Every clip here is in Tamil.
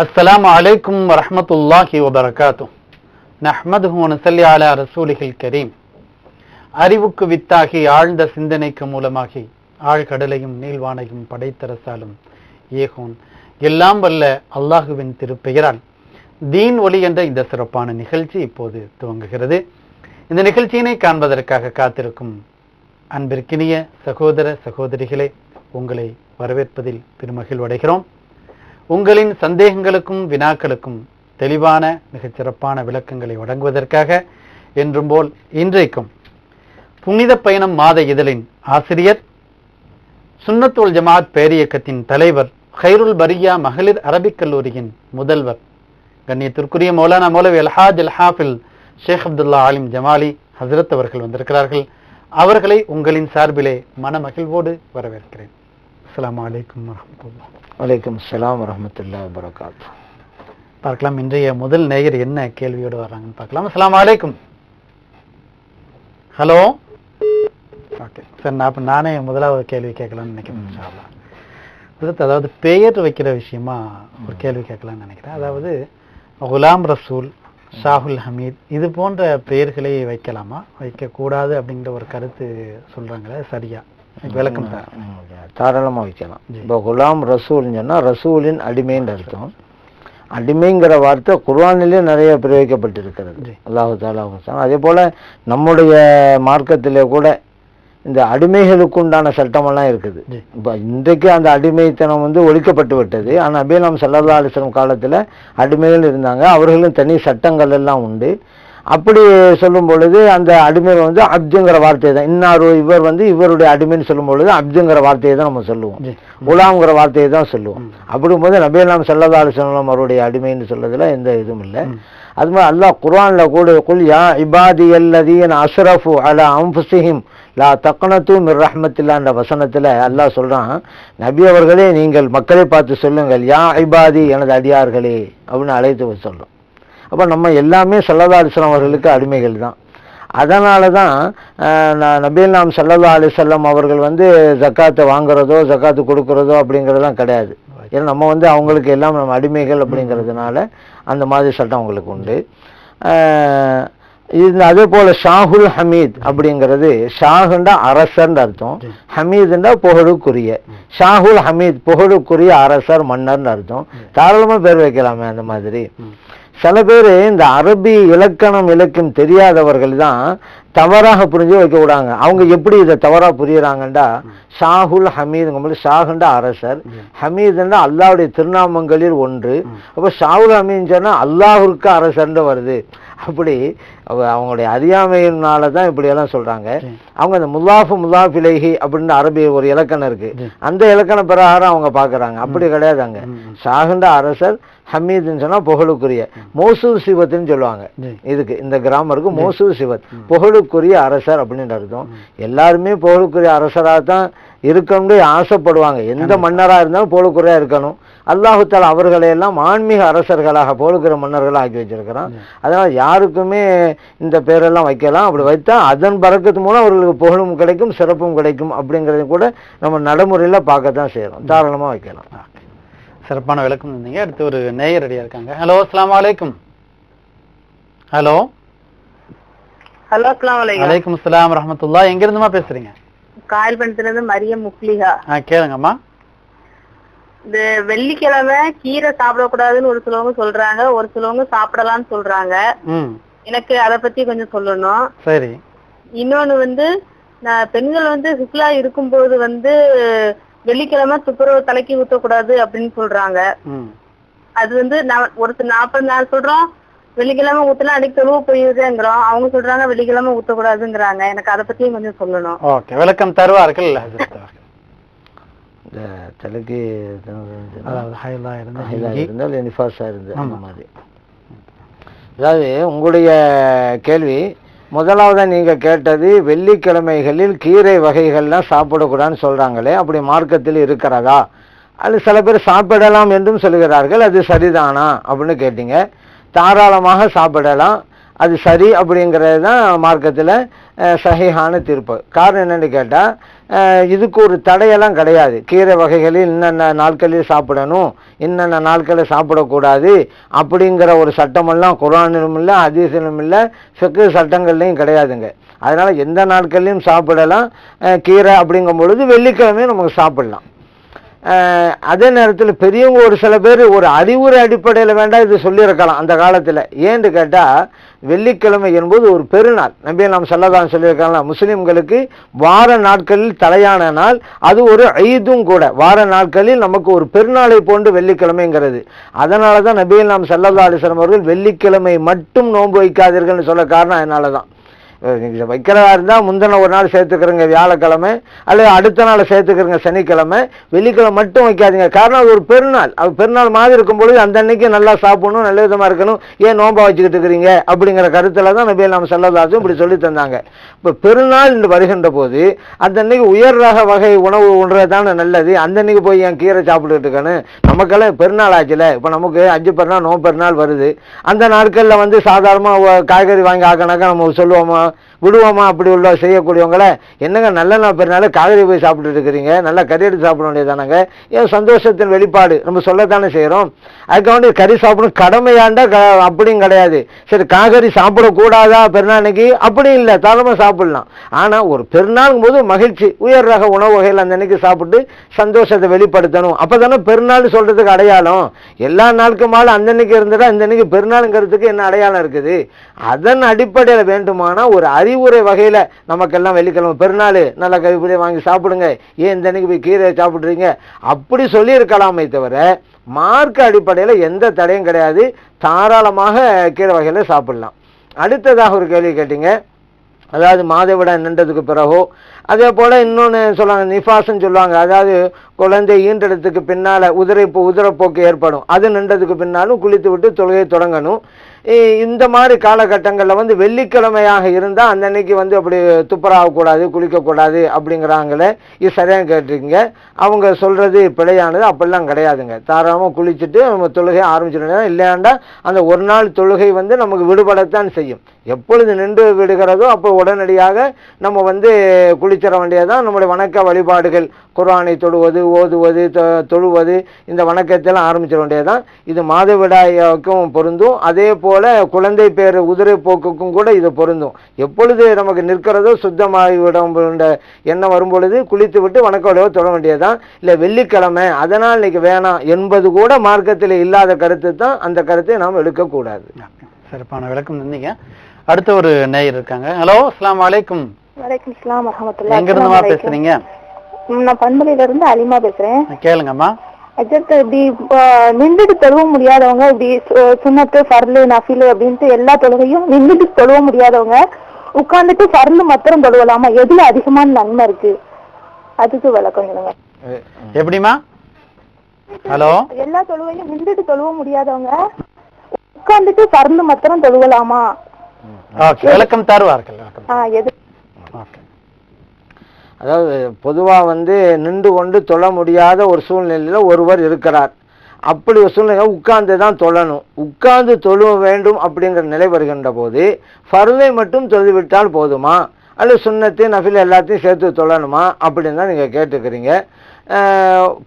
السلام عليكم ورحمة الله وبركاته نحمده ونصلي على رسوله الكريم அறிவுக்கு வித்தாகி ஆழ்ந்த சிந்தனைக்கு மூலமாகி ஆழ்கடலையும் நீள்வானையும் படைத்தரசாலும் ஏகோன் எல்லாம் வல்ல அல்லாஹுவின் திருப்பெயரால் தீன் ஒளி என்ற இந்த சிறப்பான நிகழ்ச்சி இப்போது துவங்குகிறது. இந்த நிகழ்ச்சியினை காண்பதற்காக காத்திருக்கும் அன்பிற்கினிய சகோதர சகோதரிகளே, உங்களை வரவேற்பதில் பெருமகிழ்வடைகிறோம். உங்களின் சந்தேகங்களுக்கும் வினாக்களுக்கும் தெளிவான மிகச்சிறப்பான விளக்கங்களை வழங்குவதற்காக என்றும் போல் இன்றைக்கும் புனித பயணம் மாத இதழின் ஆசிரியர், சுன்னத்துல் ஜமாத் பேரியக்கத்தின் தலைவர், ஹைருல் பரியா மகளிர் அரபிக் கல்லூரியின் முதல்வர், கண்ணியத்திற்குரிய மௌலானா மௌலவி அல்ஹாஜ் அல் ஹாஃபில் ஷேக் அப்துல்லா ஆலிம் ஜமாலி ஹசரத் அவர்கள் வந்திருக்கிறார்கள். அவர்களை உங்களின் சார்பிலே மனமகிழ்வோடு வரவேற்கிறேன். அஸ்ஸலாமு அலைக்கும் வரஹ்மத்துல்லாஹ். வலைக்கம் அஸ்ஸலாம் வரஹ்மத்துல்லாஹி வபரகாத்துஹு. பார்க்கலாம் இன்றைய முதல் நேயர் என்ன கேள்வியோடு வர்றாங்கன்னு பார்க்கலாம். அஸ்ஸலாமு அலைக்கும். ஹலோ. ஓகே சார், நானே முதலாவது கேள்வி கேட்கலாம்னு நினைக்கிறேன். அதாவது பெயர் வைக்கிற விஷயமா ஒரு கேள்வி கேட்கலாம்னு நினைக்கிறேன். அதாவது குலாம் ரசூல், ஷாஹுல் ஹமீத் இது போன்ற பெயர்களை வைக்கலாமா, வைக்கக்கூடாது அப்படிங்கிற ஒரு கருத்து சொல்றாங்களே, சரியா? விளக்கம் சார். தாராளமாக வைக்கலாம். இப்போ குலாம் ரசூல்னு சொன்னால் ரசூலின் அடிமைன்னு அர்த்தம். அடிமைங்கிற வார்த்தை குர்ஆனிலே நிறைய பிரயோகிக்கப்பட்டிருக்கிறது. அல்லாஹு தஆலா. அதே போல் நம்முடைய மார்க்கத்திலே கூட இந்த அடிமைகளுக்கு உண்டான சட்டமெல்லாம் இருக்குது. இப்போ இன்றைக்கு அந்த அடிமைத்தனம் ஒழிக்கப்பட்டு விட்டது. ஆனால் நபி நாம் ஸல்லல்லாஹு அலைஹி வஸல்லம் காலத்தில் அடிமைகள் இருந்தாங்க. அவர்களும் தனி சட்டங்கள் எல்லாம் உண்டு. அப்படி சொல்லும் பொழுது அந்த அடிமை அப்துங்கிற வார்த்தையை தான், இன்னார் இவர் இவருடைய அடிமைன்னு சொல்லும் பொழுது அப்துங்கிற வார்த்தையை தான் நம்ம சொல்லுவோம், குலாம்ங்கிற வார்த்தையை தான் சொல்லுவோம். அப்படிங்கும்போது நபி நாம் ஸல்லல்லாஹு அலைஹி வஸல்லம் அவருடைய அடிமைன்னு சொல்றதுல எந்த இதுவும் இல்லை. அது மாதிரி அல்லாஹ் குர்ஆன்ல கூட குல் யா இபாதியல்லதீன அஸ்ரஃபு அலா அன்ஃபுஸிஹிம் லா தக்னது மிர் ரஹ்மத்தில்லாஹ்ன்ற வசனத்தில் அல்லாஹ் சொல்றான், நபி அவர்களே நீங்கள் மக்களை பார்த்து சொல்லுங்கள், யா இபாதி எனது அடியார்களே அப்படின்னு அழைத்து சொல்றோம். அப்போ நம்ம எல்லாமே ஸல்லல்லாஹு அலைஹி வஸல்லம் அவர்களுக்கு அடிமைகள் தான். அதனால தான் நபிகள் நாம் ஸல்லல்லாஹு அலைஹி வஸல்லம் அவர்கள் ஜக்காத்தை வாங்குறதோ ஜக்காத்து கொடுக்குறதோ அப்படிங்கிறதெல்லாம் கிடையாது. ஏன்னா நம்ம அவங்களுக்கு எல்லாம் நம்ம அடிமைகள் அப்படிங்கிறதுனால அந்த மாதிரி சட்டம் அவங்களுக்கு உண்டு. இது அதே போல் ஷாஹுல் ஹமீத் அப்படிங்கிறது, ஷாஹுண்டா அரசர்ன்ற அர்த்தம், ஹமீதுண்டா புகழுக்குரிய. ஷாஹுல் ஹமீத் புகழுக்குரிய அரசர், மன்னர்னு அர்த்தம். தாராளமாக பேர் வைக்கலாமே. அந்த மாதிரி சில பேர் இந்த அரபி இலக்கியம் தெரியாதவர்கள் தான் தவறாக புரிஞ்சு வைக்க விடாங்க. அவங்க எப்படி இதை தவறாக புரியுறாங்கண்டா, ஷாஹுல் ஹமீதுங்கும்போது ஷாஹுண்டா அரசர், ஹமீதுண்டா அல்லாஹ்வுடைய திருநாமங்களில் ஒன்று. அப்போ ஷாஹுல் ஹமீதுன்னு சொன்னால் அல்லாஹ்வுக்கு அரசர்ன்னு வருது. அப்படி அவங்களுடைய அறியாமையினால தான் இப்படியெல்லாம் சொல்கிறாங்க. அவங்க அந்த முல்லாஃப் இலைஹி அப்படின்னு அரபி ஒரு இலக்கணம் இருக்குது, அந்த இலக்கண பிரகாரம் அவங்க பார்க்குறாங்க. அப்படி கிடையாது. அங்கே ஷாஹுண்டா அரசர், ஹமீதுன்னு சொன்னால் புகழுக்குரிய. மௌசூ சிவத்துன்னு சொல்லுவாங்க இதுக்கு, இந்த கிராமருக்கு மௌசூ சிவத், புகழுக்குரிய அரசர் அப்படின்னு அர்த்தம். எல்லாருமே புகழுக்குரிய அரசராக தான் இருக்கணும்னு ஆசைப்படுவாங்க. எந்த மன்னராக இருந்தாலும் புகழுக்குறையாக இருக்கணும். அல்லாஹு தஆலா அவர்களை எல்லாம் ஆன்மீக அரசர்களாக புகழுக்குற மன்னர்களாக ஆக்கி வச்சிருக்கிறான். அதனால் யாருக்குமே இந்த பேரெல்லாம் வைக்கலாம். அப்படி வைத்தா அதன் பரக்கத்து மூலம் அவர்களுக்கு புகழும் கிடைக்கும், சிறப்பும் கிடைக்கும். அப்படிங்கிறத கூட நம்ம நடைமுறையில் பார்க்கத்தான் செய்யறோம். தாராளமாக வைக்கலாம். சிறப்பான விளக்கம் இருந்தீங்க. அடுத்து ஒரு நேயர் ரெடியா இருக்காங்க. ஹலோ, அஸ்ஸலாமு அலைக்கும். ஹலோ. ஹலோ, அஸ்ஸலாமு அலைக்கும். வலைக்கும் அஸ்ஸலாம் வரஹ்மத்துல்லாஹ். எங்க இருந்துமா பேசுறீங்க? காயல்படுத்துறது மரியம் முஃப்லிஹா. கேளுங்கம்மா. இந்த வெள்ளிக்கிழமை கீரை சாப்பிடக்கூடாதுன்னு ஒரு சிலவங்க சொல்றாங்க, ஒரு சிலவங்க சாப்பிடலாம்னு சொல்றாங்க. எனக்கு அத பத்தி கொஞ்சம் சொல்லணும். சரி. இன்னொன்னு பெண்கள் சுக்லா இருக்கும்போது வெள்ளிக்கிழமை துப்புரவு தலைக்கு ஊத்தக்கூடாது அப்படின்னு சொல்றாங்க. அது ஒரு 40 நாள் சொல்றோம் வெள்ளிக்கிழமை ஊத்தலாம், அன்னைக்கு தொழுவு போயிருதுங்கிறோம். அவங்க சொல்றாங்க வெள்ளிக்கிழமை ஊத்தக்கூடாதுங்கிறாங்க. எனக்கு அதை பத்தியும் கொஞ்சம் சொல்லணும். ஓகே, விளக்கம் தருவார்கள். இந்த தலைக்கு இருந்தால் நிஃபாஸாக இருந்து அந்த மாதிரி. அதாவது உங்களுடைய கேள்வி முதலாவதாக நீங்கள் கேட்டது, வெள்ளிக்கிழமைகளில் கீரை வகைகள்லாம் சாப்பிடக்கூடாதுன்னு சொல்கிறாங்களே, அப்படி மார்க்கத்தில் இருக்கிறதா? அது சில பேர் சாப்பிடலாம் என்றும் சொல்கிறார்கள். அது சரிதானா அப்படின்னு கேட்டீங்க. தாராளமாக சாப்பிடலாம். அது சரி அப்படிங்கிறது தான் மார்க்கத்தில் சஹீஹான தீர்ப்பு. காரணம் என்னன்னு கேட்டால், இதுக்கு ஒரு தடையெல்லாம் கிடையாது. கீரை வகைகளில் இன்னென்ன நாட்களில் சாப்பிடணும், இன்னென்ன நாட்களில் சாப்பிடக்கூடாது அப்படிங்கிற ஒரு சட்டமெல்லாம் குர்ஆனிலும் இல்லை, ஹதீஸிலும் இல்லை, ஃபிக்ஹ் சட்டங்கள்லையும் கிடையாதுங்க. அதனால எந்த நாட்கள்லையும் சாப்பிடலாம். கீரை அப்படிங்கும் பொழுது வெள்ளிக்கிழமையும் நமக்கு சாப்பிடலாம். அதே நேரத்தில் பெரியவங்க ஒரு சில பேர் ஒரு அறிவுரை அடிப்படையில் வேண்டாம் இது சொல்லியிருக்கலாம் அந்த காலத்தில். ஏன்னு கேட்டால், வெள்ளிக்கிழமை என்பது ஒரு பெருநாள். நபி நாம் ஸல்லல்லாஹு சொல்லியிருக்காங்களா, முஸ்லிம்களுக்கு வார நாட்களில் தலையான நாள், அது ஒரு ஈதும் கூட. வார நாட்களில் நமக்கு ஒரு பெருநாளை போன்று வெள்ளிக்கிழமைங்கிறது. அதனால தான் நபி நாம் ஸல்லல்லாஹு அலைஹி வஸல்லம் அவர்கள் வெள்ளிக்கிழமை மட்டும் நோன்பு வைக்காதீர்கள்னு சொல்ல காரணம் அதனால தான். நீங்கள் வைக்கிறதா இருந்தால் முந்தின ஒரு நாள் சேர்த்துக்கிறங்க வியாழக்கிழமை, அல்லது அடுத்த நாள் சேர்த்துக்கிறங்க சனிக்கிழமை, வெள்ளிக்கிழமை மட்டும் வைக்காதீங்க. காரணம் அது ஒரு பெருநாள். அது பெருநாள் மாதிரி இருக்கும்பொழுது அந்த அன்னைக்கு நல்லா சாப்பிடணும், நல்ல விதமாக இருக்கணும், ஏன் நோன்பா வச்சுக்கிட்டு இருக்கிறீங்க அப்படிங்கிற கருத்தில் தான் நபி நாம் ஸல்லல்லாஹு அலைஹி வஸல்லம் இப்படி சொல்லி தந்தாங்க. இப்போ பெருநாள் என்று வருகின்ற போது அந்த அன்னைக்கு உயர் ரக வகை உணவு உண்றது தானே நல்லது. அந்த அன்னைக்கு போய் என் கீரை சாப்பிட்டுட்டு இருக்கணும். நமக்கெல்லாம் பெருநாள் ஆச்சுல, இப்போ நமக்கு அஞ்சு பெருநாள் நோ பெருநாள் வருது. அந்த நாட்களில் வந்து சாதாரணமாக காய்கறி வாங்கி ஆக்கினாக்கா நம்ம சொல்லுவோமா, விடுவோமா? அப்படி உள்ள செய்யக்கூடியவங்கள, என்னங்க நல்ல நாள் பெருநாள் காய்கறி போய் சாப்பிட்டு இருக்கிறீங்க, நல்லா கறி எடுத்து சாப்பிட வேண்டியதானாங்க. ஏன் சந்தோஷத்தின் வெளிப்பாடு நம்ம சொல்லத்தானே செய்கிறோம். அதுக்கு வந்து கறி சாப்பிடணும் கடமையாண்டா அப்படியும் கிடையாது. சரி, காய்கறி சாப்பிடக்கூடாதா பெருநாள் அன்னைக்கு? அப்படி இல்லை, தாராளமாக சாப்பிடலாம். ஆனால் ஒரு பெருநாளும் போது மகிழ்ச்சி, உயர் ரக உணவு வகைகள் அந்த அன்னைக்கு சாப்பிட்டு சந்தோஷத்தை வெளிப்படுத்தணும். அப்போ தானே பெருநாள் சொல்றதுக்கு அடையாளம். எல்லா நாளுக்கு மேலே அந்த அன்னைக்கு இருந்துட்டா இந்த அன்னைக்கு பெருநாளுங்கிறதுக்கு என்ன அடையாளம் இருக்குது? அதன் அடிப்படையில் வேண்டுமானா ஒரு அறிவுரை வகையில் நமக்கெல்லாம் வெள்ளிக்கிழமை பெருநாள் நல்லா கைப்பிடியை வாங்கி சாப்பிடுங்க, ஏன் இந்த அன்னைக்கு போய் கீரை சாப்பிட்றீங்க அப்படி சொல்லி இருக்கலாமே தவிர, மார்க்க அடிப்படையில் எந்த தடையும் கிடையாது. தாராளமாக கீரை வகையில சாப்பிடலாம். அடுத்ததாக ஒரு கேள்வி கேட்டீங்க, அதாவது மாதவிடாய் நின்றதுக்கு பிறகோ, அதே போல் இன்னொன்று சொல்லுவாங்க, நிஃபாஸ்ன்னு சொல்லுவாங்க. அதாவது குழந்தை ஈன்றெடுத்துக்கு பின்னால் உதிரப்போக்கு ஏற்படும். அது நின்றதுக்கு பின்னாலும் குளித்து விட்டு தொழுகை தொடங்கணும். இந்த மாதிரி காலகட்டங்களில் வந்து வெள்ளிக்கிழமையாக இருந்தால் அந்த அன்னைக்கு வந்து அப்படி துப்புராகக்கூடாது, குளிக்கக்கூடாது அப்படிங்கிறாங்களே, இது சரியாக கேட்டிருக்கீங்க. அவங்க சொல்கிறது பிழையானது. அப்படிலாம் கிடையாதுங்க. தாராளமாக குளிச்சுட்டு நம்ம தொழுகை ஆரம்பிச்சிடணும். இல்லையாண்டா அந்த ஒரு நாள் தொழுகை வந்து நமக்கு விடுபடத்தான் செய்யும். எப்பொழுது நின்று விடுகிறதோ அப்போ உடனடியாக நம்ம வந்து குளிச்சிட வேண்டியதான். நம்முடைய வணக்க வழிபாடுகள், குர்ஆனை தொடுவது, ஓதுவது, தொழுவது, இந்த வணக்கத்தெல்லாம் ஆரம்பிச்சிட வேண்டியதான். இது மாதவிடாய்க்கும் பொருந்தும். அதே போல குழந்தை பேர் உதிரை போக்குக்கும் கூட இது பொருந்தும். எப்பொழுது நமக்கு நிற்கிறதோ சுத்தமாகிவிடும் எண்ணம் வரும் பொழுது குளித்து விட்டு வணக்க வழிபாடு தொட வேண்டியதான். இல்லை வெள்ளிக்கிழமை அதனால் இன்னைக்கு வேணாம் என்பது கூட மார்க்கத்தில் இல்லாத கருத்து தான். அந்த கருத்தை நாம் எடுக்கக்கூடாது. சிறப்பான விளக்கம் தந்தீங்க. அடுத்த ஒரு நேயர் இருக்காங்க. ஹலோ, அஸ்ஸலாமு அலைக்கும். வலைக்கும் ஸலாம் வரஹ்மத்துல்லாஹி. எங்க இருந்துமா பேசுறீங்க? நான் பண்பலையில இருந்து அலிமா பேசுறேன். கேளுங்கம்மா. இப்படி நின்றுட்டு தொழுவ முடியாதவங்க, இப்படி சுன்னத்து ஃபர்லு நஃபிலு அப்படின்ட்டு எல்லா தொழுகையும் நின்றுட்டு தொழுவ முடியாதவங்க உட்கார்ந்துட்டு ஃபர்லு மாத்திரம் தொழுவலாமா? எதுல அதிகமான நன்மை இருக்கு? அதுக்கு விளக்கம் சொல்லுங்க. எப்படிமா? ஹலோ, எல்லா தொழுகையும் நின்றுட்டு தொழுவ முடியாதவங்க உட்கார்ந்துட்டு ஃபர்லு மாத்திரம் தொழுவலாமா? விளக்கம் தருவார்கள். எது? அதாவது பொதுவாக வந்து நின்று கொண்டு தொழ முடியாத ஒரு சூழ்நிலையில் ஒருவர் இருக்கிறார். அப்படி ஒரு சூழ்நிலை உட்கார்ந்து தான் தொழணும், உட்கார்ந்து தொழுவ வேண்டும் அப்படிங்கிற நிலை வருகின்ற போது ஃபர்லை மட்டும் தொழுவிட்டால் போதுமா, அல்லது சுன்னத்து நஃபில் எல்லாத்தையும் சேர்த்து தொழணுமா அப்படின்னு தான் நீங்கள் கேட்டுக்கிறீங்க.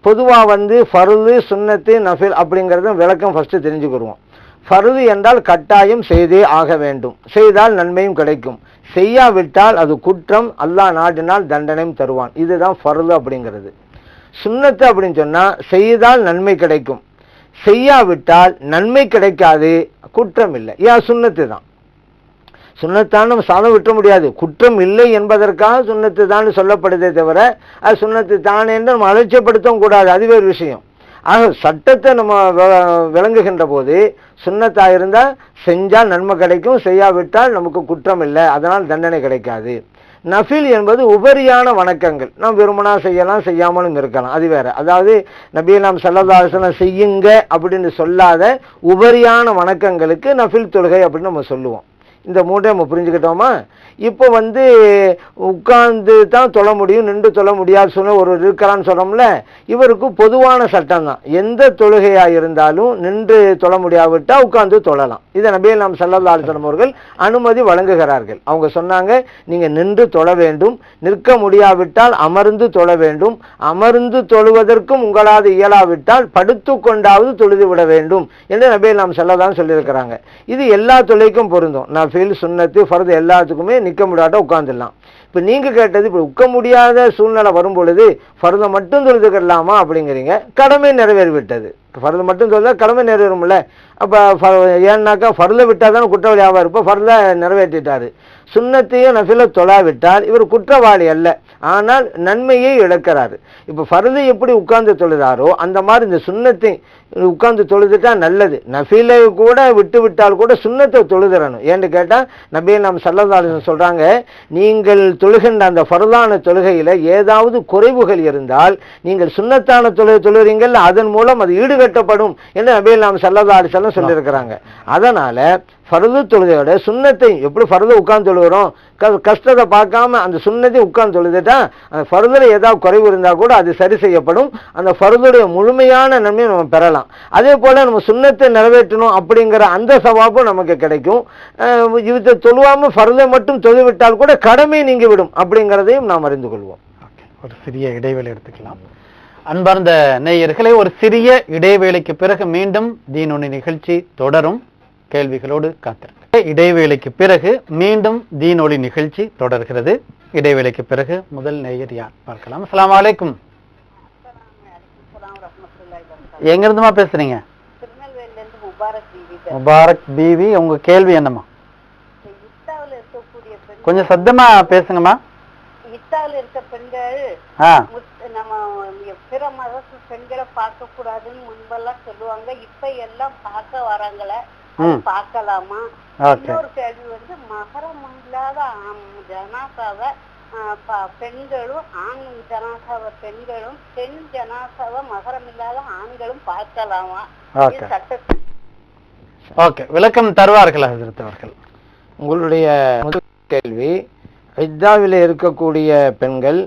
பொதுவாக வந்து ஃபர்லு, சுன்னத்து, நஃபில் அப்படிங்கிறத விளக்கம் ஃபஸ்ட்டு தெரிஞ்சுக்கிடுவோம். ஃபர்து என்றால் கட்டாயம் செய்தே ஆக வேண்டும், செய்தால் நன்மையும் கிடைக்கும், செய்யாவிட்டால் அது குற்றம், அல்லாஹ் நாடினால் தண்டனையும் தருவான். இதுதான் ஃபர்து அப்படிங்கிறது. சுன்னத்து அப்படின்னு சொன்னால் செய்தால் நன்மை கிடைக்கும், செய்யாவிட்டால் நன்மை கிடைக்காது, குற்றம் இல்லை. ஏன்? சுன்னத்து தான். சுன்னத்தான் நம்ம சாதம் விட்ட முடியாது. குற்றம் இல்லை என்பதற்காக சுன்னத்து தான் சொல்லப்படுதே தவிர அது சுன்னத்து தானே என்று நம்ம அலட்சியப்படுத்தவும் கூடாது. அதுவே ஒரு விஷயம். ஆக சட்டத்தை நம்ம விளங்குகின்ற போது சுன்னத்தாக இருந்தால் செஞ்சால் நன்மை கிடைக்கும், செய்யாவிட்டால் நமக்கு குற்றம் இல்லை, அதனால் தண்டனை கிடைக்காது. நஃபில் என்பது உபரியான வணக்கங்கள். நாம் விரும்பினா செய்யலாம், செய்யாமலும் இருக்கலாம், அது வேற. அதாவது நபி நாம் ஸல்லல்லாஹு அலைஹி வஸல்லம் செய்யுங்க அப்படின்னு சொல்லாத உபரியான வணக்கங்களுக்கு நஃபில் தொழுகை அப்படின்னு நம்ம சொல்லுவோம். இந்த மூன்றை நம்ம புரிஞ்சுக்கிட்டோமா? இப்போ வந்து உட்கார்ந்து தான் தொழ முடியும், நின்று தொழ முடியாது சொன்ன ஒரு இருக்கிறான்னு சொல்றோம்ல, இவருக்கு பொதுவான சட்டம் தான். எந்த தொழுகையா இருந்தாலும் நின்று தொழ முடியாவிட்டா உட்கார்ந்து தொழலாம். இதை நபிகள் நாம் ஸல்லல்லாஹு அலைஹி வஸல்லம் அவர்கள் அனுமதி வழங்குகிறார்கள். அவங்க சொன்னாங்க, நீங்க நின்று தொழ வேண்டும், நிற்க முடியாவிட்டால் அமர்ந்து தொழ வேண்டும், அமர்ந்து தொழுவதற்கும் உங்களால் இயலாவிட்டால் படுத்து கொண்டாவது தொழுது விட வேண்டும் என்று நபிகள் நாம் ஸல்லல்லாஹு சொல்லியிருக்கிறாங்க. இது எல்லா தொழுகைக்கும் பொருந்தும். நஃபில், சுன்னத்து, ஃபர்து எல்லாத்துக்குமே நிற்க முடியாத உட்கார்ந்துடலாம். இப்போ நீங்க கேட்டது, இப்போ உட்க முடியாத சூழ்நிலை வரும் பொழுது ஃபர்தை மட்டும் தொழுதுக்கலாமா அப்படிங்கிறீங்க. கடமை நிறைவேறிவிட்டது. ஃபர்தை மட்டும் தொழுதா கடமை நிறைவேறும்ல. அப்போ ஏன்னாக்கா ஃபர்தை விட்டால் தானே குற்றவாளி ஆவார். இப்போ ஃபர்தை நிறைவேற்றிட்டாரு. சுன்னத்தையும் நஃபில தொழாவிட்டால் இவர் குற்றவாளி அல்ல, ஆனால் நன்மையை இழக்கிறாரு. இப்போ ஃபர்தை எப்படி உட்கார்ந்து தொழுதாரோ அந்த மாதிரி இந்த சுன்னத்தை உட்கார்ந்து தொழுதுட்டா நல்லது. நஃபிலை கூட விட்டு விட்டால் கூட சுன்னத்தை தொழுதுறணும். ஏன்னு கேட்டால் நபிகள் நாம் ஸல்லல்லாஹு அலைஹி வஸல்லம் சொல்றாங்க, நீங்கள் தொழுகின்ற அந்த ஃபர்தான தொழுகையில ஏதாவது குறைவுகள் இருந்தால் நீங்கள் சுன்னத்தான தொழுகிறீங்கள், அதன் மூலம் அது ஈடுகட்டப்படும் என்று நபிகள் நாம் ஸல்லல்லாஹு அலைஹி வஸல்லம் சொல்லியிருக்கிறாங்க. அதனால ஃபர்து தொழுகையோட சுன்னத்தை எப்படி ஃபர்து உட்கார்ந்து தொழுகிறோம், கஷ்டத்தை பார்க்காம அந்த சுன்னத்தை உட்கார்ந்து தொழுதுட்டா அந்த ஃபர்துல ஏதாவது குறைவு இருந்தால் கூட அது சரி செய்யப்படும். அந்த ஃபர்துடைய முழுமையான நன்மையை நம்ம பெறலாம். அதே போல நம்ம சுன்னத்தை நிறைவேற்றணும் அப்படிங்கிற அந்த சவாபும் நமக்கு கிடைக்கும். இதை தொழுவாம ஃபர்தை மட்டும் தொழுவிட்டால் கூட கடமை நீங்கிவிடும் அப்படிங்கிறதையும் நாம் அறிந்து கொள்வோம். ஒரு சிறிய இடைவேளை எடுத்துக்கலாம். அன்பார்ந்த நேயர்களே, ஒரு சிறிய இடைவேளைக்கு பிறகு மீண்டும் தீனுனி நிகழ்ச்சி தொடரும். கேள்விகளோடு காத்திருக்க. இடைவேளைக்கு பிறகு மீண்டும் தீனொலி நிகழ்ச்சி தொடர்கிறது. இடைவேளைக்கு பிறகு முதல் நேயர் யார் பார்க்கலாம். அஸ்ஸலாமு அலைக்கும். எங்க இருந்துமா பேசுறீங்க? முபாரக் பீவி, உங்க கேள்வி என்னம்மா? கொஞ்சம் சத்தமா பேசுங்கம்மா. இத்தாவில் இருக்க பெண்கள் நம்ம பிற மதத்து பெண்களை பார்க்க கூடாதுன்னு முன்பெல்லாம் சொல்லுவாங்க. இப்ப எல்லாம் பார்க்க வராங்களே, பார்க்கலாமா? இன்னொரு கேள்வி வந்து மகரம் இல்லாத ஜனாசாவை பெண்களும் ஆண் ஜனாசாவை பெண்களும் பெண் ஜனாசாவை மகரம் இல்லாத ஆண்களும் பார்க்கலாமா? சட்டத்தில் ஓகே, விளக்கம் தருவார்கள் ஹஜ்ரத் அவர்கள். உங்களுடைய முதல் கேள்வி, இத்தாவில் இருக்கக்கூடிய பெண்கள்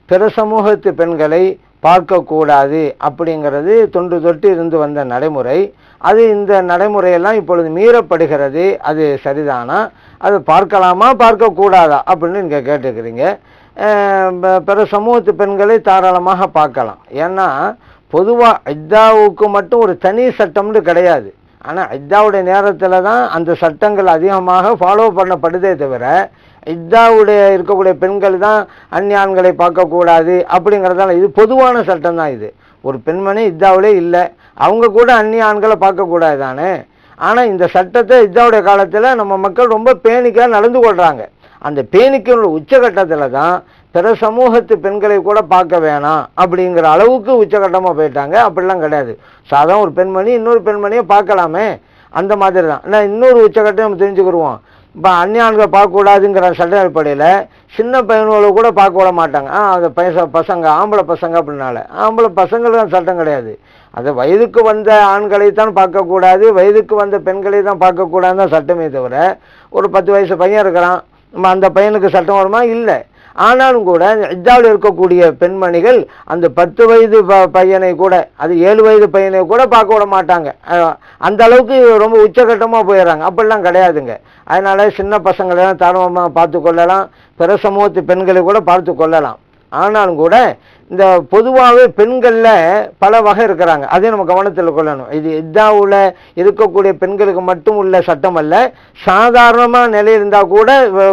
பிற சமூகத்து பெண்களை பார்க்கக்கூடாது அப்படிங்கிறது தொன்று தொட்டு இருந்து வந்த நடைமுறை. அது இந்த நடைமுறையெல்லாம் இப்பொழுது மீறப்படுகிறது. அது சரிதானா? அது பார்க்கலாமா பார்க்கக்கூடாதா அப்படின்னு நீங்கள் கேட்டுக்கிறீங்க. பிற சமூகத்து பெண்களை தாராளமாக பார்க்கலாம். ஏன்னா பொதுவாக இத்தாவுக்கு மட்டும் ஒரு தனி சட்டம்னு கிடையாது. ஆனால் இத்தாவுடைய நேரத்தில் தான் அந்த சட்டங்கள் அதிகமாக ஃபாலோ பண்ணப்படுதே தவிர இத்தாவுடைய இருக்கக்கூடிய பெண்கள் தான் அந்நிய ஆண்களை பார்க்கக்கூடாது அப்படிங்கிறதால இது பொதுவான சட்டம் தான். இது ஒரு பெண்மணி இத்தாவிலே இல்லை, அவங்க கூட அந்நிய ஆண்களை பார்க்கக்கூடாது தானே. ஆனால் இந்த சட்டத்தை இத்தாவுடைய காலத்தில் நம்ம மக்கள் ரொம்ப பேணிக்காக நடந்து கொள்கிறாங்க. அந்த பேணிக்கையோட உச்சகட்டத்தில் தான் பிற சமூகத்து பெண்களை கூட பார்க்க வேணாம் அப்படிங்கிற அளவுக்கு உச்சகட்டமாக போயிட்டாங்க. அப்படிலாம் கிடையாது. சாதாரண ஒரு பெண்மணி இன்னொரு பெண்மணியை பார்க்கலாமே, அந்த மாதிரி தான். நான் இன்னொரு உச்சகட்டம் நம்ம தெரிஞ்சுக்கிடுவோம். இப்போ அந்நிய ஆண்களை பார்க்கக்கூடாதுங்கிற சட்ட அடிப்படையில் சின்ன பையன்களை கூட பார்க்க விட மாட்டாங்க. அந்த பசங்க ஆம்பளை பசங்க அப்படின்னால ஆம்பளை பசங்களுக்கு சட்டம் கிடையாது. அது வயதுக்கு வந்த ஆண்களை தான் பார்க்கக்கூடாது, வயதுக்கு வந்த பெண்களை தான் பார்க்கக்கூடாதுன்னு தான் சட்டமே தவிர ஒரு 10 வயசு பையன் இருக்கிறான், நம்ம அந்த பையனுக்கு சட்டம் வருமா? இல்லை. ஆனாலும் கூட இத்தாவில் இருக்கக்கூடிய பெண்மணிகள் அந்த 10 வயது பையனை கூட, அது 7 வயது பையனை கூட பார்க்க விட மாட்டாங்க. அந்த அளவுக்கு ரொம்ப உச்சகட்டமாக போயிடுறாங்க. அப்படிலாம் கிடையாதுங்க. அதனால சின்ன பசங்களெல்லாம் தாராளமாக பார்த்து கொள்ளலாம், பிற சமூகத்து பெண்களை கூட பார்த்து கொள்ளலாம். ஆனாலும் கூட இந்த பொதுவாகவே பெண்களில் பல வகை இருக்கிறாங்க. அதையும் நம்ம கவனத்தில் கொள்ளணும். இது இத்தாவில் இருக்கக்கூடிய பெண்களுக்கு மட்டும் உள்ள சட்டம் அல்ல. சாதாரணமாக நிலை இருந்தால் கூட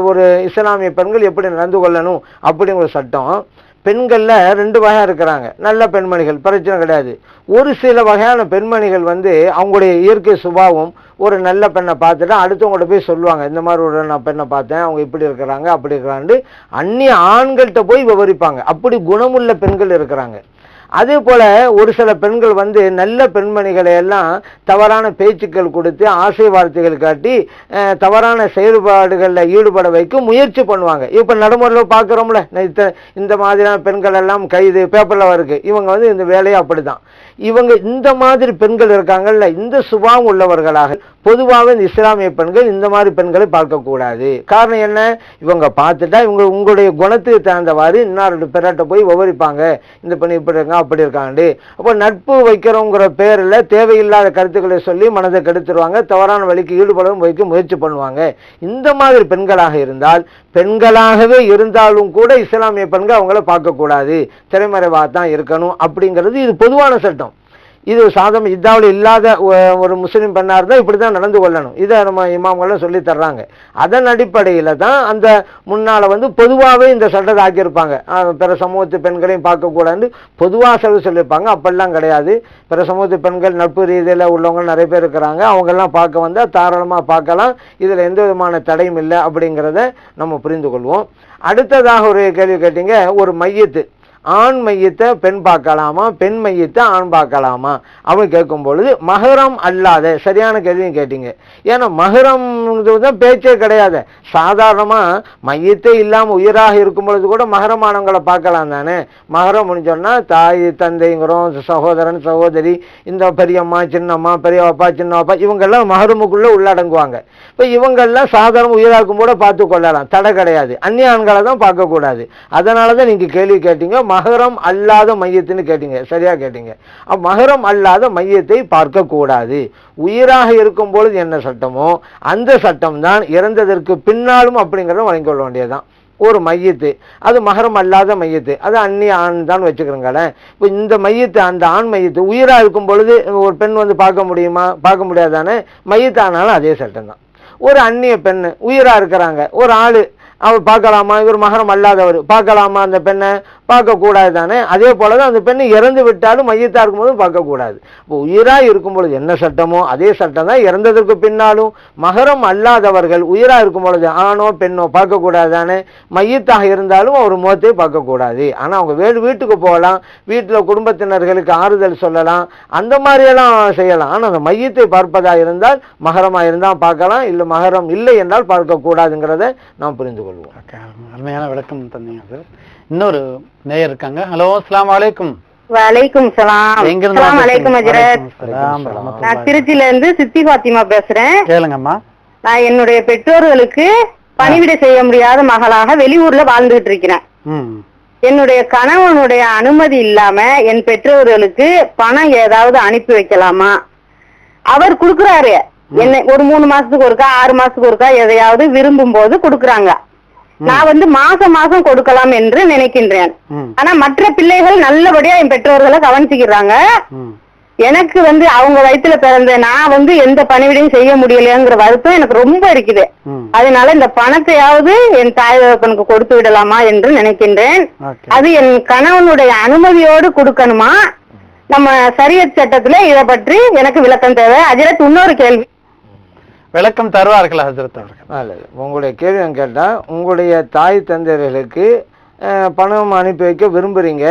ஒரு இஸ்லாமிய பெண்கள் எப்படி நடந்து கொள்ளணும் அப்படிங்கிற ஒரு சட்டம். பெண்களில் 2 வகையாக இருக்கிறாங்க. நல்ல பெண்மணிகள், பிரச்சனை கிடையாது. ஒரு சில வகையான பெண்மணிகள் வந்து அவங்களுடைய இயற்கை சுபாவம், ஒரு நல்ல பெண்ணை பார்த்துட்டா அடுத்தவங்கள்ட்ட போய் சொல்லுவாங்க, இந்த மாதிரி ஒரு நான் பெண்ணை பார்த்தேன், அவங்க இப்படி இருக்கிறாங்க அப்படி இருக்கிறாண்டு அந்நிய ஆண்கள்கிட்ட போய் விவரிப்பாங்க. அப்படி குணமுள்ள பெண்கள் இருக்கிறாங்க. அதே போல ஒரு சில பெண்கள் வந்து நல்ல பெண்மணிகளை எல்லாம் தவறான பேச்சுக்கள் கொடுத்து ஆசை வார்த்தைகள் காட்டி தவறான செயல்பாடுகளில் ஈடுபட வைக்க முயற்சி பண்ணுவாங்க. இப்போ நடைமுறையில் பார்க்குறோம்ல, இந்த மாதிரியான பெண்கள் எல்லாம் கைது பேப்பரில் வருது. இவங்க வந்து இந்த வேலையை அப்படிதான். இவங்க இந்த மாதிரி பெண்கள் இருக்காங்கல்ல, இந்த சுபாவம் உள்ளவர்களாக பொதுவாக இந்த இஸ்லாமிய பெண்கள் இந்த மாதிரி பெண்களை பார்க்கக்கூடாது. காரணம் என்ன? இவங்க பார்த்துட்டா இவங்க உங்களுடைய குணத்துக்கு தகுந்தவாறு இன்னொரு பெறாட்ட போய் விவரிப்பாங்க, இந்த பெண் இப்படி இருக்காங்க அப்படி இருக்காண்டு. அப்போ நட்பு வைக்கிறோங்கிற பேரில் தேவையில்லாத கருத்துக்களை சொல்லி மனதை கெடுத்துருவாங்க, தவறான வழிக்கு ஈடுபடவும் வைக்க முயற்சி பண்ணுவாங்க. இந்த மாதிரி பெண்களாக இருந்தால், பெண்களாகவே இருந்தாலும் கூட இஸ்லாமிய பெண்கள் அவங்கள பார்க்கக்கூடாது, திரைமறைவாக தான் இருக்கணும் அப்படிங்கிறது இது பொதுவான சட்டம். இது சாதம் இதாவில் இல்லாத ஒரு முஸ்லீம் பெண்ணாக இருந்தால் இப்படி தான் நடந்து கொள்ளணும். இதை நம்ம இமாம்களும் சொல்லி தர்றாங்க. அதன் அடிப்படையில் தான் அந்த முன்னால் வந்து பொதுவாகவே இந்த சட்டத்தை ஆக்கியிருப்பாங்க. பிற சமூகத்து பெண்களையும் பார்க்கக்கூடாதுன்னு பொதுவாக சொல்லியிருப்பாங்க. அப்படிலாம் கிடையாது. பிற சமூகத்து பெண்கள் நட்பு ரீதியில் உள்ளவங்க நிறைய பேர் இருக்கிறாங்க. அவங்கெல்லாம் பார்க்க வந்தால் தாராளமாக பார்க்கலாம். இதில் எந்த விதமான தடையும் இல்லை அப்படிங்கிறத நம்ம புரிந்து கொள்வோம். அடுத்ததாக ஒரு கேள்வி கேட்டீங்க, ஒரு மையத்து ஆண் மையத்தை பெண் பார்க்கலாமா, பெண் மையத்தை ஆண் பார்க்கலாமா அப்படின்னு கேட்கும் பொழுது மஹரம் அல்லாத சரியான கேள்வியும் கேட்டீங்க. ஏன்னா மஹரம் தான் பேச்சே கிடையாது. சாதாரணமாக மையத்தே இல்லாமல் உயிராக இருக்கும் பொழுது கூட மஹரமானவங்களை பார்க்கலாம் தானே. மஹரம் முடிஞ்சோன்னா தாய் தந்தைங்கிறோம், சகோதரன் சகோதரி, இந்த பெரியம்மா சின்னம்மா பெரியவாப்பா சின்னவாப்பா இவங்கெல்லாம் மஹரமுக்குள்ளே உள்ளடங்குவாங்க. இப்போ இவங்கெல்லாம் சாதாரண உயிராக இருக்கும் கூட பார்த்து கொள்ளலாம், தடை கிடையாது. அந்நிய ஆண்களை தான் பார்க்கக்கூடாது. அதனால தான் நீங்கள் கேள்வி கேட்டீங்க மஹரம் அல்லாத மையத்துன்னு கேட்டீங்க, சரியா கேட்டீங்க. மஹரம் அல்லாத மையத்தை பார்க்க கூடாது. உயிராக இருக்கும் பொழுது என்ன சட்டமோ அந்த சட்டம் தான் இறந்ததற்கு பின்னாலும் அப்படிங்கிறத வழங்கிக் கொள்ள வேண்டியதுதான். ஒரு மையத்து அது மஹரம் அல்லாத மையத்து, அது அந்நிய ஆண் தான் வச்சுக்கிறோங்களேன். இப்போ இந்த மையத்து அந்த ஆண் மையத்து உயிராக இருக்கும் பொழுது ஒரு பெண் வந்து பார்க்க முடியுமா? பார்க்க முடியாதானே. மையத்து ஆனாலும் அதே சட்டம் தான். ஒரு அந்நிய பெண் உயிராக இருக்கிறாங்க, ஒரு ஆள் அவர் பார்க்கலாமா? இவர் மஹரம் அல்லாதவர் பார்க்கலாமா? அந்த பெண்ணை பார்க்கக்கூடாது தானே. அதே போல தான் அந்த பெண்ணு இறந்து விட்டாலும் மையத்தாக இருக்கும்போதும் பார்க்கக்கூடாது. இப்போ உயிராக இருக்கும் பொழுது என்ன சட்டமோ அதே சட்டம் தான் இறந்ததற்கு பின்னாலும். மஹரம் அல்லாதவர்கள் உயிராக இருக்கும் பொழுது ஆணோ பெண்ணோ பார்க்கக்கூடாது தானே. மையத்தாக இருந்தாலும் அவர் முகத்தை பார்க்கக்கூடாது. ஆனால் அவங்க வீட்டுக்கு போகலாம், வீட்டில் குடும்பத்தினர்களுக்கு ஆறுதல் சொல்லலாம், அந்த மாதிரியெல்லாம் செய்யலாம். ஆனால் அந்த மையத்தை பார்ப்பதாக இருந்தால் மஹரமாக இருந்தால் பார்க்கலாம், இல்லை மஹரம் இல்லை என்றால் பார்க்கக்கூடாதுங்கிறத நாம் புரிந்து கொள்வோம். அருமையான விளக்கம் தந்தீங்க சார். இன்னொரு நேயர் இருக்காங்க. ஹலோ, அஸ்ஸலாமு அலைக்கும். வலைக்கும் சலாம். அஸ்ஸலாமு அலைக்கும் ஹஜ்ரத். நான் திருச்சியில இருந்து சித்தி ஃபாத்திமா பேசுறேன். கேளுங்கம்மா. நான் என்னுடைய பெற்றோர்களுக்கு பணிவிடை செய்ய முடியாத மகளாக வெளியூர்ல வாழ்ந்துகிட்டு இருக்கிறேன். என்னுடைய கணவனுடைய அனுமதி இல்லாம என் பெற்றோர்களுக்கு பணம் ஏதாவது அனுப்பி வைக்கலாமா? அவர் கொடுக்குறாரு, என்ன ஒரு 3 மாசத்துக்கு ஒருக்கா 6 மாசத்துக்கு ஒருக்கா எதையாவது விரும்பும் போது கொடுக்குறாங்க. நான் வந்து மாசம் மாசம் கொடுக்கலாம் என்று நினைக்கின்றேன். ஆனா மற்ற பிள்ளைகள் நல்லபடியா என் பெற்றோர்களை கவனிச்சுக்கிறாங்க. எனக்கு வந்து அவங்க வயிற்றுல பிறந்த நான் வந்து எந்த பணிவிடையும் செய்ய முடியலைங்கிற வருத்தம் எனக்கு ரொம்ப இருக்குது. அதனால இந்த பணத்தையாவது என் தாய் தகப்பனுக்கு கொடுத்து விடலாமா என்று நினைக்கின்றேன். அது என் கணவனுடைய அனுமதியோடு கொடுக்கணுமா? நம்ம ஷரியத் சட்டத்துல இதை பற்றி எனக்கு விளக்கம் தேவை. ஹஜ்ரத், இன்னொரு கேள்வி. விளக்கம் தருவார்கள் ஹஜ்ரத் அவர்கள். நல்லது. உங்களுடைய கேள்வி கேட்டால், உங்களுடைய தாய் தந்தையர்களுக்கு பணம் அனுப்பி வைக்க விரும்புகிறீங்க,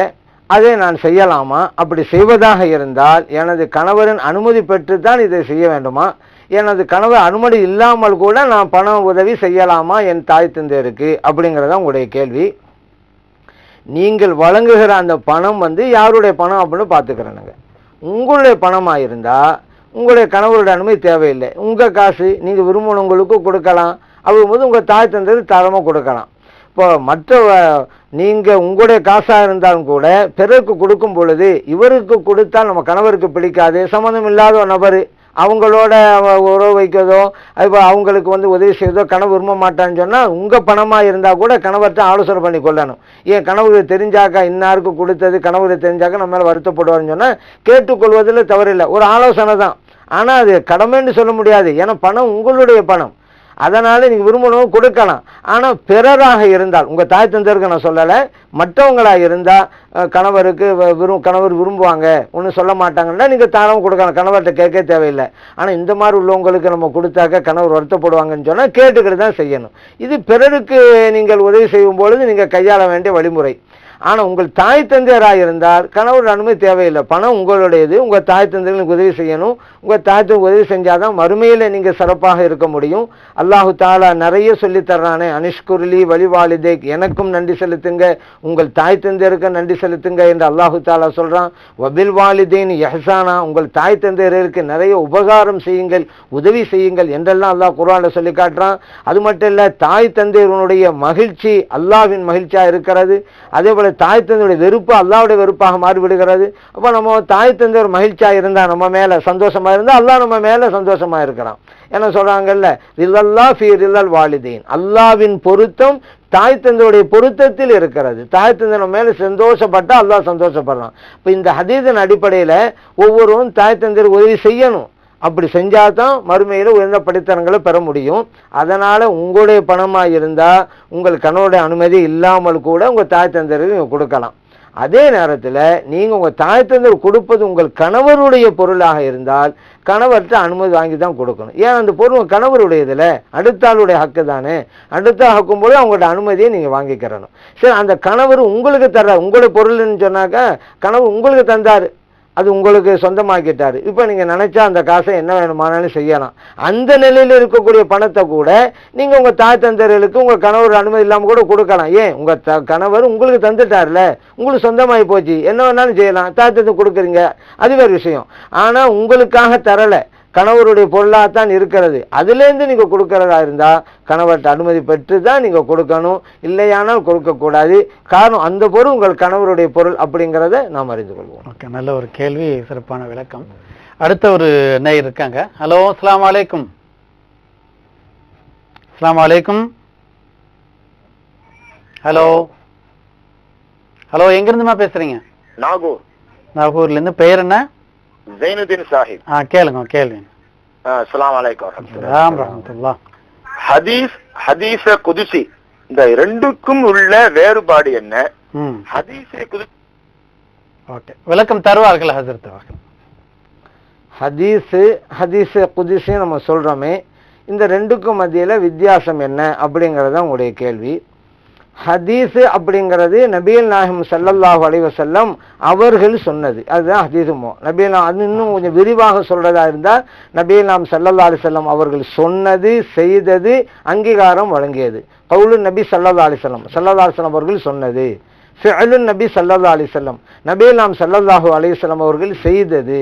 அதை நான் செய்யலாமா? அப்படி செய்வதாக இருந்தால் எனது கணவரின் அனுமதி பெற்று தான் இதை செய்ய வேண்டுமா? எனது கணவர் அனுமதி இல்லாமல் கூட நான் பண உதவி செய்யலாமா என் தாய் தந்தையருக்கு? அப்படிங்கிறதான் உங்களுடைய கேள்வி. நீங்கள் வழங்குகிற அந்த பணம் வந்து யாருடைய பணம் அப்படின்னு பார்த்துக்கிறேனுங்க. உங்களுடைய பணமாக இருந்தால் உங்களுடைய கணவருடைய அனுமதி தேவையில்லை. உங்கள் காசு நீங்கள் விரும்பினவங்களுக்கு கொடுக்கலாம். அப்படிங்கும்போது உங்கள் தாய் தந்தையர் தாராளமாக கொடுக்கலாம். இப்போ மற்ற நீங்கள் உங்களுடைய காசாக இருந்தாலும் கூட பிறருக்கு கொடுக்கும் பொழுது இவருக்கு கொடுத்தால் நம்ம கணவருக்கு பிடிக்காது, சம்மந்தம் இல்லாத ஒரு நபர் அவங்களோட உறவு வைக்கிறதோ இப்போ அவங்களுக்கு வந்து உதவி செய்வதோ கணவர் விரும்ப மாட்டான்னு சொன்னால் உங்கள் பணமாக இருந்தால் கூட கணவர்கிட்ட ஆலோசனை பண்ணி கொள்ளணும். ஏன் கணவருக்கு தெரிஞ்சாக்கா இன்னாருக்கு கொடுத்தது கணவருக்கு தெரிஞ்சாக்கா நம்ம மேலே வருத்தப்படுவார்னு சொன்னால் கேட்டுக்கொள்வதில் தவறில்லை, ஒரு ஆலோசனை தான். ஆனால் அது கடமைன்னு சொல்ல முடியாது. ஏன்னா பணம் உங்களுடைய பணம், அதனால நீங்கள் விரும்பணும் கொடுக்கலாம். ஆனால் பிறராக இருந்தால், உங்கள் தாய் தந்தருக்கு நான் சொல்லலை, மற்றவங்களாக இருந்தால் கணவருக்கு கணவர் விரும்புவாங்க ஒன்றும் சொல்ல மாட்டாங்கன்னா நீங்கள் தாராளமாக கொடுக்கலாம், கணவர்கிட்ட கேட்க தேவையில்லை. ஆனால் இந்த மாதிரி உள்ளவங்களுக்கு நம்ம கொடுத்தாக்க கணவர் வருத்தப்படுவாங்கன்னு சொன்னால் கேட்டுக்கிட்டு தான் செய்யணும். இது பிறருக்கு நீங்கள் உதவி செய்யும் பொழுது நீங்கள் கையாள வேண்டிய வழிமுறை. ஆனா உங்கள் தாய் தந்தையராக இருந்தால் கணவர் அனுமதி தேவையில்லை. பணம் உங்களுடையது, உங்க தாய் தந்தைகளுக்கு உதவி செய்யணும். உங்க தாய் தந்தை உதவி செஞ்சாதான் மறுமையில நீங்க சிறப்பாக இருக்க முடியும். அல்லாஹு தாலா நிறைய சொல்லி தர்றானே, அனிஷ்குர்லி வழிவாளிதே, எனக்கும் நன்றி செலுத்துங்க, உங்கள் தாய் தந்தையருக்கு நன்றி செலுத்துங்க என்று அல்லாஹு தாலா சொல்றான். வபில் வாலிதேன் எஹ்சானா, உங்கள் தாய் தந்தையருக்கு நிறைய உபகாரம் செய்யுங்கள், உதவி செய்யுங்கள் என்றெல்லாம் அல்லாஹ் குர்ஆன்ல சொல்லி காட்டுறான். அது மட்டும் இல்ல, தாய் தந்தையருடைய மகிழ்ச்சி அல்லாஹ்வின் மகிழ்ச்சியா இருக்கிறது. அதே போல தாய் தந்தையுடைய வெறுப்பு அல்லாஹ்வுடைய வெறுப்பாக மாறிவிடுகிறது. அப்ப நம்ம தாய் தந்தையர் மகிழ்ச்சியா இருந்தா, நம்ம மேல சந்தோஷமா இருந்தா அல்லாஹ் நம்ம மேல சந்தோஷமா இருக்கிறான். என்ன சொல்றாங்கல்ல, ரில்லல்லா ஃபீ ரில்லல் வாலிதீன், அல்லாஹ்வின் பொருத்தம் தாய் தந்தையுடைய பொருத்தத்தில் இருக்கிறது. தாய் தந்தை நம்ம மேல சந்தோஷப்பட்டா அல்லாஹ் சந்தோஷப்படுறான். இப்ப இந்த ஹதீஸின் அடிப்படையில ஒவ்வொருவரும் தாய் தந்தையருக்கு உதவி செய்யணும். அப்படி செஞ்சாதான் மறுமையில உயர்ந்த படித்தரங்களை பெற முடியும். அதனால உங்களுடைய பணமா இருந்தா உங்கள் கணவருடைய அனுமதி இல்லாமல் கூட உங்க தாய் தந்தையருக்கு நீங்க கொடுக்கலாம். அதே நேரத்தில் நீங்க உங்க தாய் தந்தையர் கொடுப்பது உங்கள் கணவருடைய பொருளாக இருந்தால் கணவர்கிட்ட அனுமதி வாங்கி தான் கொடுக்கணும். ஏன் அந்த பொருள் கணவருடையதுல, அடுத்த ஆளுடைய ஹக்கு தானே. அடுத்த ஹக்கும் போது அவங்களோட அனுமதியை நீங்க வாங்கிக்கிறணும். சரி, அந்த கணவர் உங்களுக்கு தர்ற உங்களுடைய பொருள்னு சொன்னாக்கா கணவர் உங்களுக்கு தந்தாரு, அது உங்களுக்கு சொந்தமாக்கிட்டாரு. இப்போ நீங்க நினைச்சா அந்த காசை என்ன வேணுமானாலும் செய்யலாம். அந்த நிலையில் இருக்கக்கூடிய பணத்தை கூட நீங்க உங்க தாய் தந்தையர்களுக்கு உங்க கணவர் அனுமதி இல்லாம கூட கொடுக்கலாம். ஏன், உங்க கணவர் உங்களுக்கு தந்துட்டார்ல, உங்களுக்கு சொந்தமாகி போச்சு, என்ன வேணாலும் செய்யலாம். தாய் தந்தை கொடுக்குறீங்க, அது வேறு விஷயம். ஆனா உங்களுக்காக தரல, கணவருடைய பொருளாகத்தான் இருக்கிறது. அதுலேருந்து நீங்க கொடுக்கறதா இருந்தா கணவர்கிட்ட அனுமதி பெற்று தான் நீங்க கொடுக்கணும், இல்லையானால் கொடுக்கக்கூடாது. காரணம், அந்த பொருள் உங்கள் கணவருடைய பொருள் அப்படிங்கிறத நாம் அறிந்து கொள்வோம். ஓகே, நல்ல ஒரு கேள்வி, சிறப்பான விளக்கம். அடுத்த ஒரு நேயர் இருக்காங்க. ஹலோ, அஸ்ஸலாமு அலைக்கும். அஸ்ஸலாமு அலைக்கும். ஹலோ ஹலோ, எங்கிருந்துமா பேசுறீங்க? நாகூர். நாகூர்ல இருந்து. பெயர் என்ன? ஜைனுதீன் சாஹிப். கேளுங்க கேள்வி. அஸ்ஸலாமு அலைக்கும் வரஹ்மத்துல்லாஹ். ஹதீஸ குதுசி, இந்த ரெண்டுக்கும் உள்ள வேறுபாடு என்ன? ஹதீஸே குதுசி. ஓகே, விளக்கம் தருவார்கள் ஹஜ்ரத் அவர்கள். ஹதீஸ் குதுசி நம்ம சொல்றோமே, இந்த ரெண்டுக்கும் மத்தியில வித்தியாசம் என்ன அப்படிங்கறது உங்களுடைய கேள்வி. ஹதீஸ் அப்படிங்கிறது நபிகள் நாயகம் ஸல்லல்லாஹு அலைஹி வஸல்லம் அவர்கள் சொன்னது, அதுதான் ஹதீஸுமோ. நபிகள் அது இன்னும் கொஞ்சம் விரிவாக சொல்றதா இருந்தால் நபிகள் நாயகம் ஸல்லல்லாஹு அலைஹி வஸல்லம் அவர்கள் சொன்னது, செய்தது, அங்கீகாரம் வழங்கியது. கவுலு நபி ஸல்லல்லாஹு அலைஹி வஸல்லம் அவர்கள் சொன்னது, ஃபிஅலுன் நபி ஸல்லல்லாஹு அலைஹி வஸல்லம் நபிகள் நாயகம் ஸல்லல்லாஹு அலைஹி வஸல்லம் அவர்கள் செய்தது,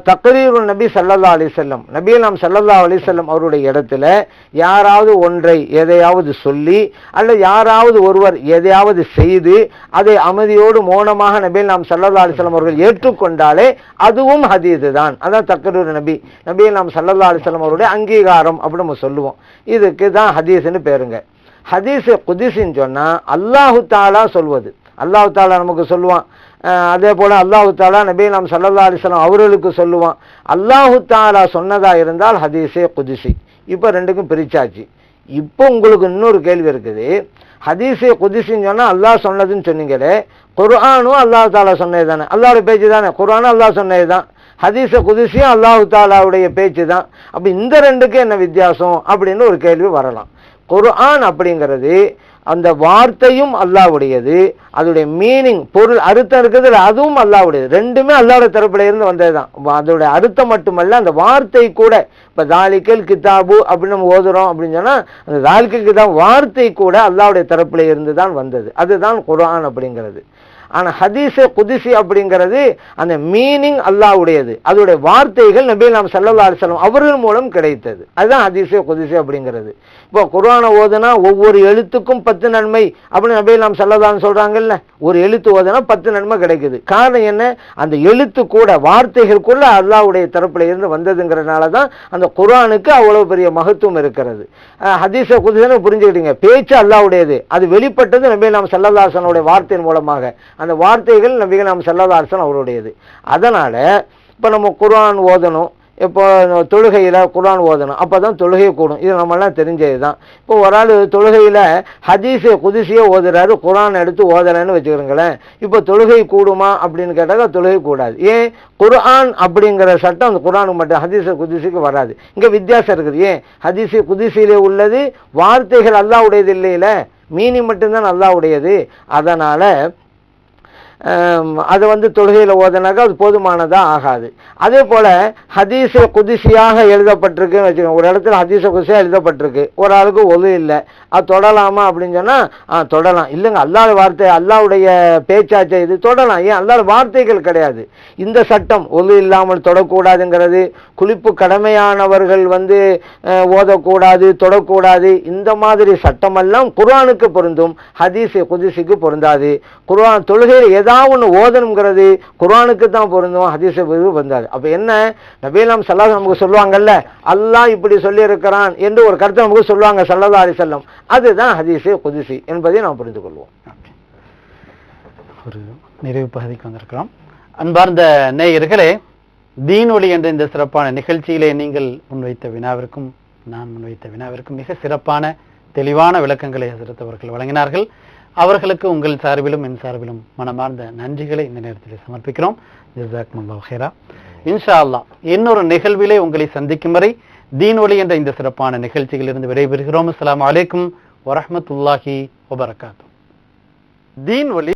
தக்ரீருன் நபி ஸல்லல்லாஹு அலைஹி வஸல்லம் நபிகள் நாயகம் ஸல்லல்லாஹு அலைஹி வஸல்லம் அவருடைய இடத்துல யாராவது ஒன்றை எதையாவது சொல்லி அல்லது யாராவது ஒருவர் எதையாவது செய்து அதை அமைதியோடு மௌனமாக நபிகள் நாயகம் ஸல்லல்லாஹு அலைஹி வஸல்லம் அவர்கள் ஏற்றுக்கொண்டாலே அதுவும் ஹதீஸ் தான். அதான் தக்ரீர் நபிகள் நாயகம் ஸல்லல்லாஹு அலைஹி வஸல்லம் அவருடைய அங்கீகாரம் அப்படி நம்ம சொல்லுவோம். இதுக்கு தான் ஹதீஸ்னு பேருங்க. ஹதீஸ் குதுசின்னு சொன்னா அல்லாஹு தாலா சொல்வது, அல்லாஹு தாலா நமக்கு சொல்லுவான். அதே போல அல்லாஹு தாலா நபிகள் நாயகம் ஸல்லல்லாஹு அலைஹி வஸல்லம் அவர்களுக்கு சொல்லுவான். அல்லாஹு தாலா சொன்னதா இருந்தால் ஹதீஸே குதுசி. இப்போ ரெண்டுக்கும் பிரிச்சாச்சு. இப்போ உங்களுக்கு இன்னொரு கேள்வி இருக்குது. ஹதீஸே குதுசின்னு சொன்னா அல்லாஹ் சொன்னதுன்னு சொன்னீங்களே, குர்ஆனும் அல்லாஹு தாலா சொன்னது தானே, அல்லாஹ்வுடைய பேச்சு தானே. குர்ஆனும் அல்லாஹ் சொன்னது தான், ஹதீஸ குதுசியும் அல்லாஹு தாலாவுடைய பேச்சு தான். அப்ப இந்த ரெண்டுக்கு என்ன வித்தியாசம் அப்படின்னு ஒரு கேள்வி வரலாம். குர்ஆன் அப்படிங்கிறது அந்த வார்த்தையும் அல்லாஹ்வுடையது, அதோடைய மீனிங் பொருள் அர்த்தம் இருக்குது, அதுவும் அல்லாஹ்வுடையது. ரெண்டுமே அல்லாஹ்வுடைய தரப்புல இருந்து வந்ததுதான். அதோடைய அர்த்தம் மட்டுமல்ல, அந்த வார்த்தை கூட. இப்ப தாலிக்கல் கிதாபு அப்படின்னு நம்ம ஓதுறோம் அப்படின்னு சொன்னா அந்த தாலிக்கல் கிதாப் வார்த்தை கூட அல்லாஹ்வுடைய தரப்புல இருந்து தான் வந்தது. அதுதான் குர்ஆன் அப்படிங்கிறது. ஆனா ஹதீஸே குதுசி அப்படிங்கிறது அந்த மீனிங் அல்லாஹ்வுடையது, அதோடைய வார்த்தைகள் நபிகள் நாயகம் ஸல்லல்லாஹு அலைஹி வஸல்லம் அவர்கள் மூலம் கிடைத்தது. அதுதான் ஹதீஸே குதுசி அப்படிங்கிறது. இப்போ குர்ஆனை ஓதுனா ஒவ்வொரு எழுத்துக்கும் 10 நன்மை அப்படின்னு நபிகள் நாயகம் ஸல்லல்லாஹு அலைஹி வஸல்லம் சொல்றாங்கல்ல. ஒரு எழுத்து ஓதுனா 10 நன்மை கிடைக்குது. காரணம் என்ன? அந்த எழுத்து கூட வார்த்தைகள் கூட அல்லாஹ்வுடைய தரப்புல இருந்து வந்ததுங்கிறதுனால தான் அந்த குர்ஆனுக்கு அவ்வளவு பெரிய மகத்துவம் இருக்கிறது. ஹதீஸே குதுசின்னு புரிஞ்சுக்கிட்டீங்க, பேச்சு அல்லாஹ்வுடையது, அது வெளிப்பட்டது நபிகள் நாயகம் ஸல்லல்லாஹு அலைஹி வஸல்லம் வார்த்தையின் மூலமாக. அந்த வார்த்தைகள் நபிகள் நாயகம் ஸல்லல்லாஹு அலைஹி வஸல்லம் அவருடையது. அதனால இப்போ நம்ம குர்ஆன் ஓதணும், இப்போ தொழுகையில் குர்ஆன் ஓதணும், அப்போ தான் தொழுகை கூடும். இது நம்மளாம் தெரிஞ்சது தான். இப்போ ஒரு ஆள் தொழுகையில் ஹதீஸை குதுசியை ஓதுறாரு, குர்ஆன் எடுத்து ஓதலைன்னு வச்சுக்கிறோங்களேன், இப்போ தொழுகை கூடுமா அப்படின்னு கேட்டாக்கா தொழுகை கூடாது. ஏன்? குர்ஆன் அப்படிங்கிற சட்டம் அந்த குர்ஆனுக்கு மட்டும், ஹதீஸை குதுசிக்கு வராது. இங்கே வித்தியாசம் இருக்குது. ஏன்? ஹதீஸை குதுசியிலே உள்ளது வார்த்தைகள் அல்லாஹ்வுடையது இல்லையில, மீனிங் மட்டும்தான் அல்லாஹ்வுடையது. அதனால அதை வந்து தொழுகையில் ஓதுனாக்கா அது போதுமானதா ஆகாது. அதே போல ஹதீஸை குதிசியாக எழுதப்பட்டிருக்குன்னு வச்சுக்கோங்க. ஒரு இடத்துல ஹதீஸை குதிசியாக எழுதப்பட்டிருக்கு, ஒரு ஆளுக்கு ஒலு இல்லை, அது தொடலாமா அப்படின்னு சொன்னால் தொடலாம். இல்லைங்க, அல்லாஹ் வார்த்தை, அல்லாஹ்வுடைய பேச்சாச்சை, இது தொடலாம். ஏன்? அல்லாஹ் வார்த்தைகள் கிடையாது. இந்த சட்டம் ஒலு இல்லாமல் தொடக்கூடாதுங்கிறது, குளிப்பு கடமையானவர்கள் வந்து ஓதக்கூடாது, தொடக்கூடாது, இந்த மாதிரி சட்டமெல்லாம் குர்ஆனுக்கு பொருந்தும், ஹதீஸ் குதிசிக்கு பொருந்தாது. குர்ஆன் தொழுகையில் ஏதாவது ஒன்று ஓதணுங்கிறது குர்ஆனுக்கு தான் பொருந்தும், ஹதீஸுக்கு பொருந்தாது. அப்ப என்ன, நபிலாம் ஸல்லல்லாஹு நமக்கு சொல்லுவாங்கல்ல, அல்லாஹ் இப்படி சொல்லி இருக்கிறான் என்று ஒரு கருத்தை நமக்கு சொல்லுவாங்க ஸல்லல்லாஹு அலைஹி வஸல்லம், அதுதான் ஹதீஸ் குதிசி என்பதை நாம் புரிந்து கொள்வோம். ஒரு நிறைவு பகுதிக்கு வந்திருக்கிறோம். அன்பார்ந்த நேயர்களே, தீன் ஒளி என்ற இந்த சிறப்பான நிகழ்ச்சியிலே நீங்கள் முன்வைத்த வினாவிற்கும் நான் முன்வைத்த வினாவிற்கும் மிக சிறப்பான தெளிவான விளக்கங்களை ஹஸரத் அவர்கள் வழங்கினார்கள். அவர்களுக்கு உங்கள் சார்பிலும் என் சார்பிலும் மனமார்ந்த நன்றிகளை இந்த நேரத்தில் சமர்ப்பிக்கிறோம். ஜஸாக்குமுல்லாஹ் ஹைரா. இன்ஷா அல்லாஹ் இன்னொரு நிகழ்விலே உங்களை சந்திக்கும் வரை தீன் ஒளி என்ற இந்த சிறப்பான நிகழ்ச்சியிலிருந்து விடைபெறுகிறோம். அஸ்ஸலாமு அலைக்கும் வரஹ்மத்துல்லாஹி வபரகாத்துஹு. தீன் ஒளி